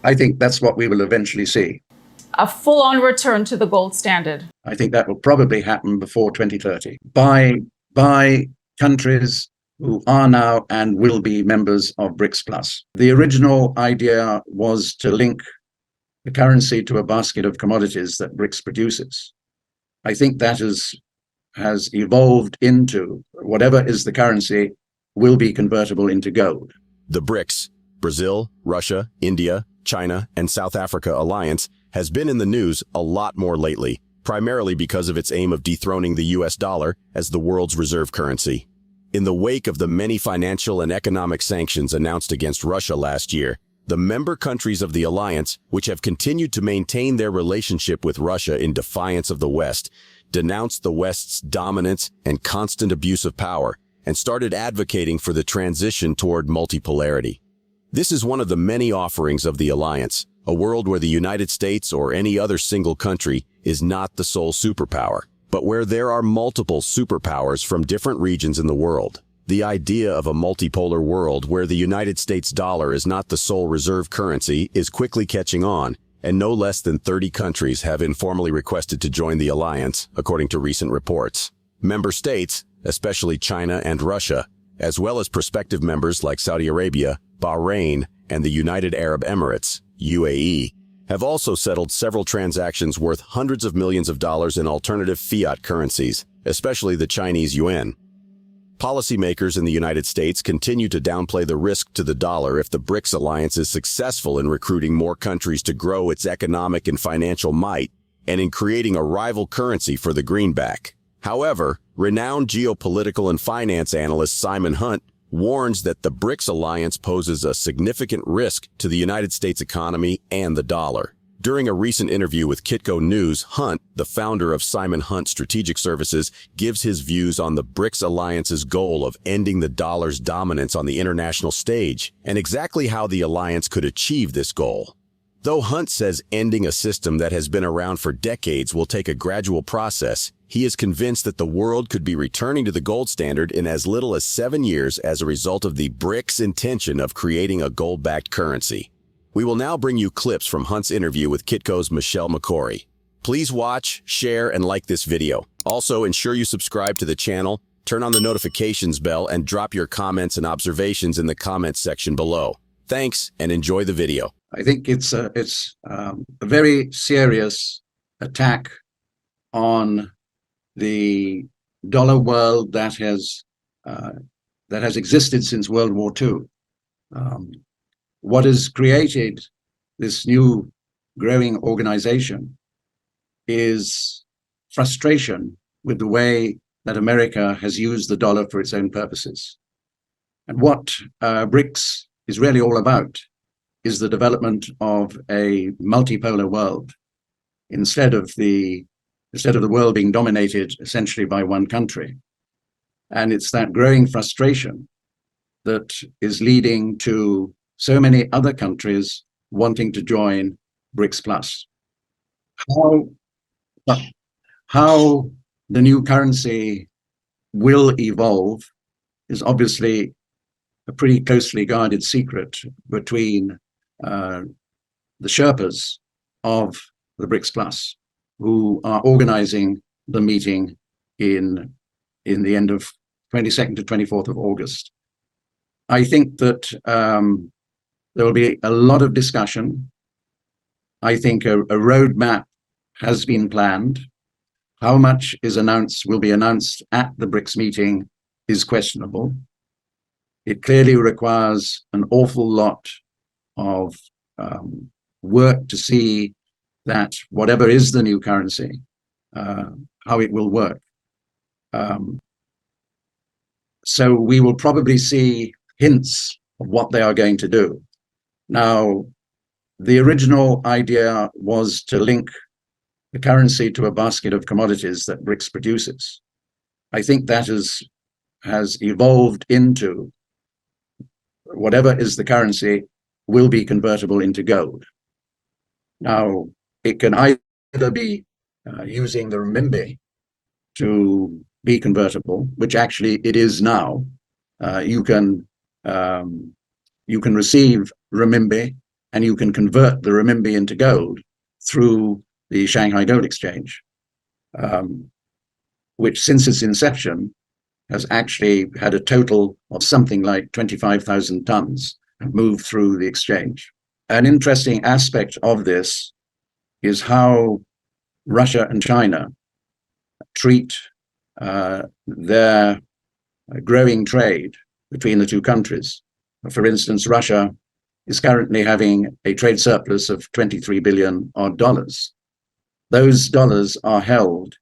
I think that's what we will eventually see. A full-on return to the gold standard. I think that will probably happen before 2030 by countries who are now and will be members of BRICS Plus. The original idea was to link the currency to a basket of commodities that BRICS produces. I think that has evolved into whatever is the currency will be convertible into gold. The BRICS, Brazil, Russia, India, China, and South Africa alliance has been in the news a lot more lately, primarily because of its aim of dethroning the US dollar as the world's reserve currency. In the wake of the many financial and economic sanctions announced against Russia last year, the member countries of the alliance, which have continued to maintain their relationship with Russia in defiance of the West, denounced the West's dominance and constant abuse of power, and started advocating for the transition toward multipolarity. This is one of the many offerings of the alliance, a world where the United States or any other single country is not the sole superpower, but where there are multiple superpowers from different regions in the world. The idea of a multipolar world where the United States dollar is not the sole reserve currency is quickly catching on, and no less than 30 countries have informally requested to join the alliance, according to recent reports. Member states, especially China and Russia, as well as prospective members like Saudi Arabia, Bahrain, and the United Arab Emirates, UAE, have also settled several transactions worth hundreds of millions of dollars in alternative fiat currencies, especially the Chinese yuan. Policymakers in the United States continue to downplay the risk to the dollar if the BRICS alliance is successful in recruiting more countries to grow its economic and financial might and in creating a rival currency for the greenback. However, renowned geopolitical and finance analyst Simon Hunt warns that the BRICS alliance poses a significant risk to the United States economy and the dollar. During a recent interview with Kitco News, Hunt, the founder of Simon Hunt Strategic Services, gives his views on the BRICS alliance's goal of ending the dollar's dominance on the international stage and exactly how the alliance could achieve this goal. Though Hunt says ending a system that has been around for decades will take a gradual process, he is convinced that the world could be returning to the gold standard in as little as 7 years as a result of the BRICS' intention of creating a gold-backed currency. We will now bring you clips from Hunt's interview with Kitco's Michelle McCory. Please watch, share, and like this video. Also, ensure you subscribe to the channel, turn on the notifications bell, and drop your comments and observations in the comments section below. Thanks, and enjoy the video. I think it's a very serious attack on the dollar world that has existed since World War II. What has created this new growing organization is frustration with the way that America has used the dollar for its own purposes. And what BRICS is really all about is the development of a multipolar world instead of the world being dominated essentially by one country. And it's that growing frustration that is leading to so many other countries wanting to join BRICS Plus. How the new currency will evolve is obviously a pretty closely guarded secret between the Sherpas of the BRICS Plus, who are organizing the meeting in the end of 22nd to 24th of August. I think that there will be a lot of discussion. I think a roadmap has been planned. How much will be announced at the BRICS meeting is questionable. It clearly requires an awful lot of work to see that whatever is the new currency, how it will work. So we will probably see hints of what they are going to do. Now, the original idea was to link the currency to a basket of commodities that BRICS produces. I think that has evolved into whatever is the currency will be convertible into gold. Now, it can either be using the renminbi to be convertible, which actually it is now. You can receive renminbi and you can convert the renminbi into gold through the Shanghai Gold Exchange, which since its inception has actually had a total of something like 25,000 tons moved through the exchange. An interesting aspect of this is how Russia and China treat their growing trade between the two countries. For instance, Russia is currently having a trade surplus of $23 billion odd dollars. Those dollars are held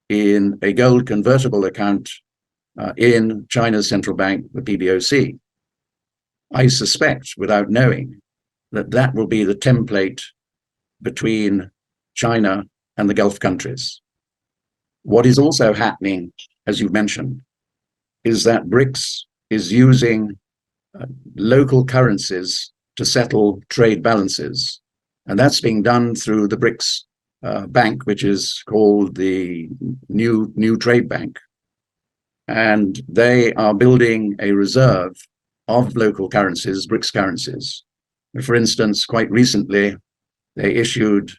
in a gold convertible account in China's central bank, the PBOC. I suspect, without knowing, that that will be the template between China and the Gulf countries. What is also happening, as you mentioned, is that BRICS is using local currencies to settle trade balances. And that's being done through the BRICS bank, which is called the New Trade Bank. And they are building a reserve of local currencies, BRICS currencies. For instance, quite recently, they issued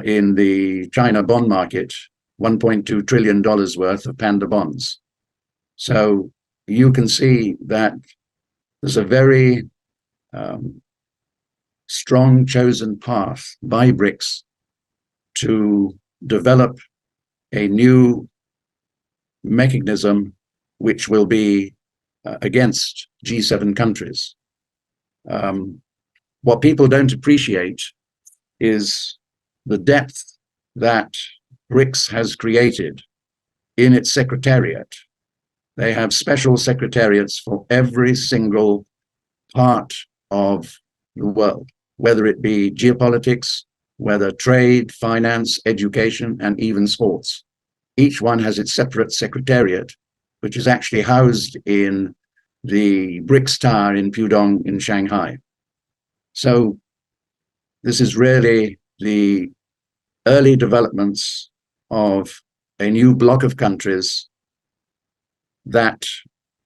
in the China bond market $1.2 trillion worth of panda bonds. So you can see that there's a very strong chosen path by BRICS to develop a new mechanism which will be against G7 countries. What people don't appreciate is the depth that BRICS has created in its secretariat. They have special secretariats for every single part of the world, whether it be geopolitics, whether trade, finance, education, and even sports. Each one has its separate secretariat, which is actually housed in the BRICS Tower in Pudong in Shanghai. So this is really the early developments of a new bloc of countries that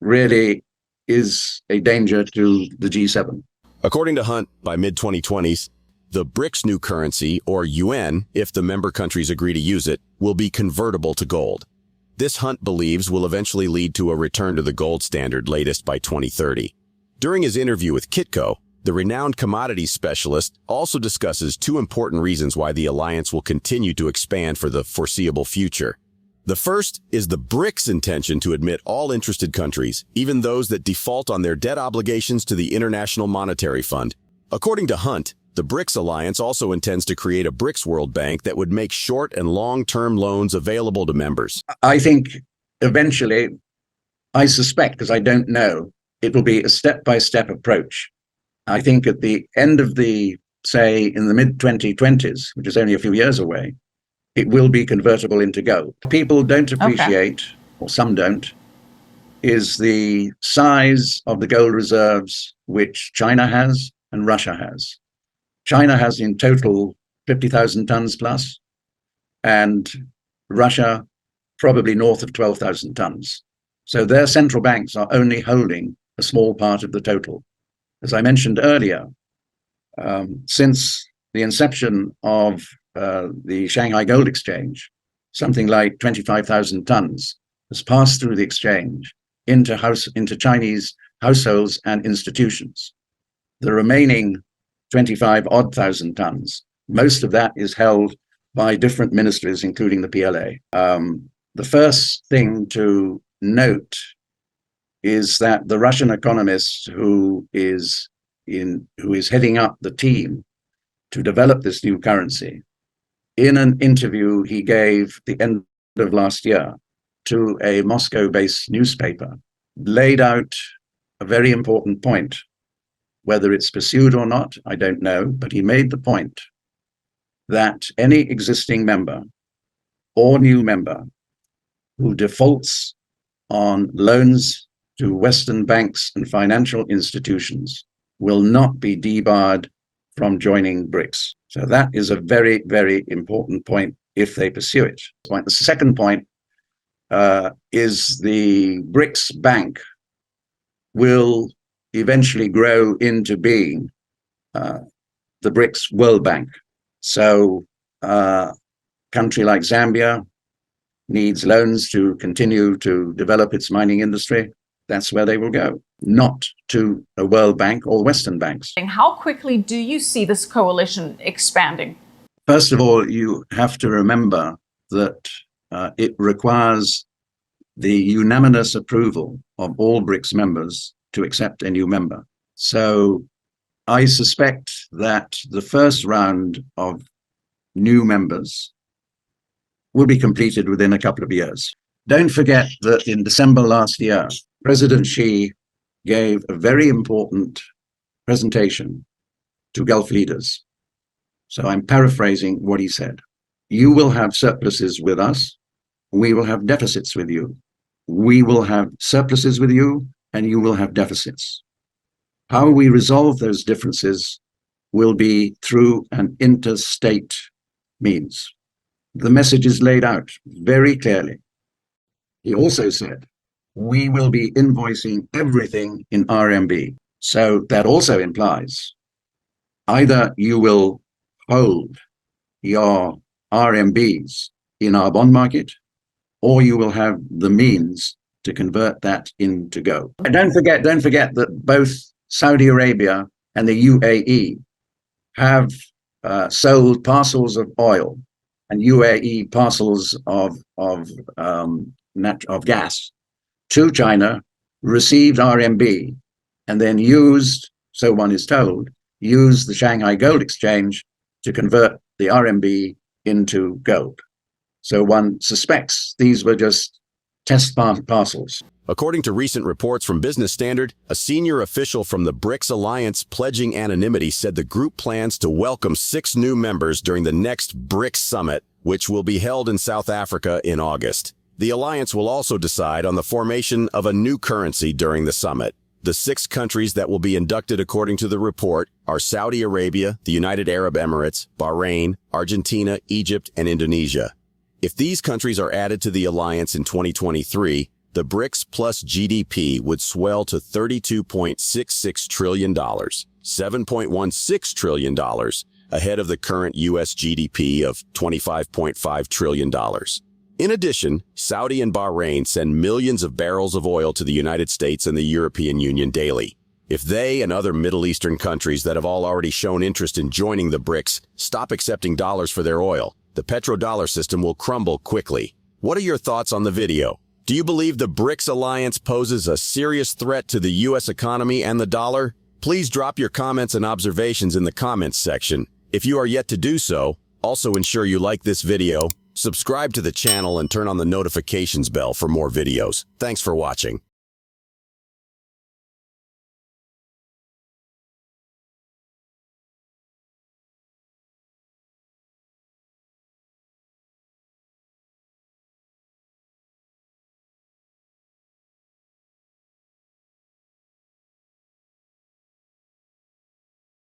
really is a danger to the G7. According to Hunt, by mid-2020s, the BRICS new currency, or yuan, if the member countries agree to use it, will be convertible to gold. This, Hunt believes, will eventually lead to a return to the gold standard latest by 2030. During his interview with Kitco, the renowned commodities specialist also discusses two important reasons why the alliance will continue to expand for the foreseeable future. The first is the BRICS intention to admit all interested countries, even those that default on their debt obligations to the International Monetary Fund. According to Hunt, the BRICS alliance also intends to create a BRICS World Bank that would make short and long-term loans available to members. I think eventually, I suspect, because I don't know, it will be a step-by-step approach. I think at the end of the, say, in the mid-2020s, which is only a few years away, it will be convertible into gold. People don't appreciate, or some don't, is the size of the gold reserves which China has and Russia has. China has in total 50,000 tons plus, and Russia probably north of 12,000 tons. So their central banks are only holding a small part of the total. As I mentioned earlier, since the inception of the Shanghai Gold Exchange, something like 25,000 tons has passed through the exchange into Chinese households and institutions. The remaining 25 odd thousand tons, most of that is held by different ministries, including the PLA. The first thing to note is that the Russian economist who is heading up the team to develop this new currency, in an interview he gave the end of last year to a Moscow-based newspaper, laid out a very important point. Whether it's pursued or not, I don't know, but he made the point that any existing member or new member who defaults on loans to Western banks and financial institutions will not be debarred from joining BRICS. So that is a very, very important point if they pursue it. The second point is the BRICS Bank will eventually grow into being the BRICS World Bank. So a country like Zambia needs loans to continue to develop its mining industry. That's where they will go, not to a World Bank or Western banks. How quickly do you see this coalition expanding? First of all, you have to remember that it requires the unanimous approval of all BRICS members to accept a new member. So I suspect that the first round of new members will be completed within a couple of years. Don't forget that in December last year, President Xi gave a very important presentation to Gulf leaders. So I'm paraphrasing what he said. You will have surpluses with us. We will have deficits with you. We will have surpluses with you, and you will have deficits. How we resolve those differences will be through an interstate means. The message is laid out very clearly. He also said, we will be invoicing everything in RMB. So that also implies either you will hold your RMBs in our bond market, or you will have the means to convert that into gold. And don't forget that both Saudi Arabia and the UAE have sold parcels of oil and UAE parcels of gas to China, received RMB, and then used, so one is told, used the Shanghai Gold Exchange to convert the RMB into gold. So one suspects these were just test parcels. According to recent reports from Business Standard, a senior official from the BRICS alliance pledging anonymity said the group plans to welcome 6 new members during the next BRICS summit, which will be held in South Africa in August. The alliance will also decide on the formation of a new currency during the summit. The 6 countries that will be inducted according to the report are Saudi Arabia, the United Arab Emirates, Bahrain, Argentina, Egypt, and Indonesia. If these countries are added to the alliance in 2023, the BRICS plus GDP would swell to $32.66 trillion, $7.16 trillion, ahead of the current U.S. GDP of $25.5 trillion. In addition, Saudi and Bahrain send millions of barrels of oil to the United States and the European Union daily. If they and other Middle Eastern countries that have all already shown interest in joining the BRICS stop accepting dollars for their oil, the petrodollar system will crumble quickly. What are your thoughts on the video? Do you believe the BRICS alliance poses a serious threat to the U.S. economy and the dollar? Please drop your comments and observations in the comments section. If you are yet to do so, also ensure you like this video, subscribe to the channel, and turn on the notifications bell for more videos. Thanks for watching.